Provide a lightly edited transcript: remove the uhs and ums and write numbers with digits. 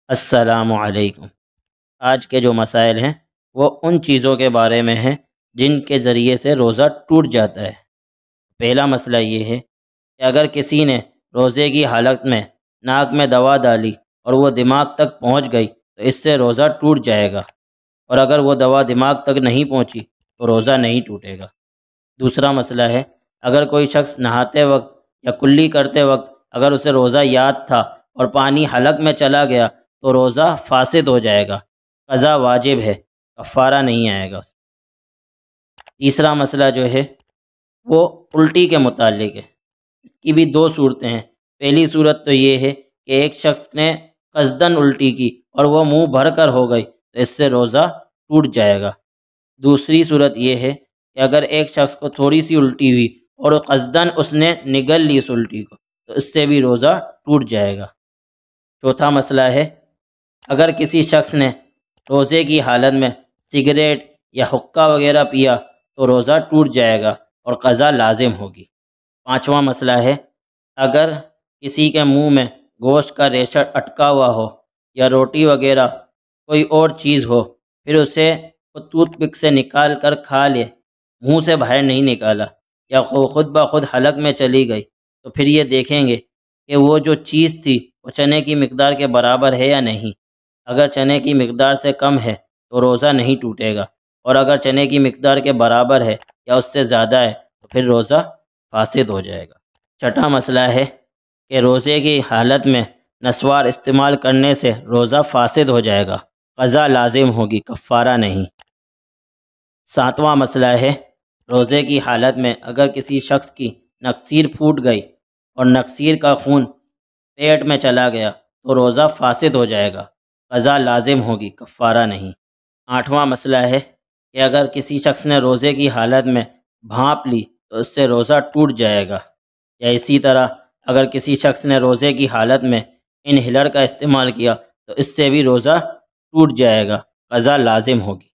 السلام علیکم۔ آج کے جو مسائل ہیں وہ ان چیزوں کے بارے میں ہیں جن کے ذریعے سے روزہ ٹوٹ جاتا ہے۔ پہلا مسئلہ یہ ہے کہ اگر کسی نے روزے کی حالت میں ناک میں دوا ڈالی اور وہ دماغ تک پہنچ گئی تو اس سے روزہ ٹوٹ جائے گا، اور اگر وہ دوا دماغ تک نہیں پہنچی تو روزہ نہیں ٹوٹے گا۔ دوسرا مسئلہ ہے اگر کوئی شخص نہاتے وقت یا کلی کرتے وقت اگر اسے روزہ یاد تھا اور پانی حلق میں چلا گیا تو روزہ فاسد ہو جائے گا، قضا واجب ہے، کفارہ نہیں آئے گا۔ تیسرا مسئلہ جو ہے وہ الٹی کے متعلق ہے۔ اس کی بھی دو صورتیں ہیں۔ پہلی صورت تو یہ ہے کہ ایک شخص نے قصدن الٹی کی اور وہ منہ بھر کر ہو گئی تو اس سے روزہ ٹوٹ جائے گا۔ دوسری صورت یہ ہے کہ اگر ایک شخص کو تھوڑی سی الٹی ہوئی اور قصدن اس نے نگل لی اس الٹی کو تو اس سے بھی روزہ ٹوٹ جائے گا۔ چوتھا مسئلہ ہے اگر کسی شخص نے روزے کی حالت میں سگریٹ یا حقہ وغیرہ پیا تو روزہ ٹوٹ جائے گا اور قضا لازم ہوگی۔ پانچواں مسئلہ ہے اگر کسی کے منہ میں گوشت کا ریشہ اٹکا ہوا ہو یا روٹی وغیرہ کوئی اور چیز ہو، پھر اسے وہ ٹوتھ پک سے نکال کر کھا لے، منہ سے باہر نہیں نکالا، یا خود بخود حلق میں چلی گئی، تو پھر یہ دیکھیں گے کہ وہ جو چیز تھی وہ چنے کی مقدار کے برابر ہے یا نہیں۔ اگر چنے کی مقدار سے کم ہے تو روزہ نہیں ٹوٹے گا، اور اگر چنے کی مقدار کے برابر ہے یا اس سے زیادہ ہے تو پھر روزہ فاسد ہو جائے گا۔ چھٹا مسئلہ ہے کہ روزے کی حالت میں نسوار استعمال کرنے سے روزہ فاسد ہو جائے گا، قضا لازم ہوگی، کفارہ نہیں۔ ساتواں مسئلہ ہے روزے کی حالت میں اگر کسی شخص کی نکسیر پھوٹ گئی اور نکسیر کا خون پیٹ میں چلا گیا تو روزہ فاسد ہو جائے گا، قضا لازم ہوگی، کفارہ نہیں۔ آٹھواں مسئلہ ہے کہ اگر کسی شخص نے روزے کی حالت میں بھانپ لی تو اس سے روزہ ٹوٹ جائے گا، یا اسی طرح اگر کسی شخص نے روزے کی حالت میں انہیلر کا استعمال کیا تو اس سے بھی روزہ ٹوٹ جائے گا، قضا لازم ہوگی۔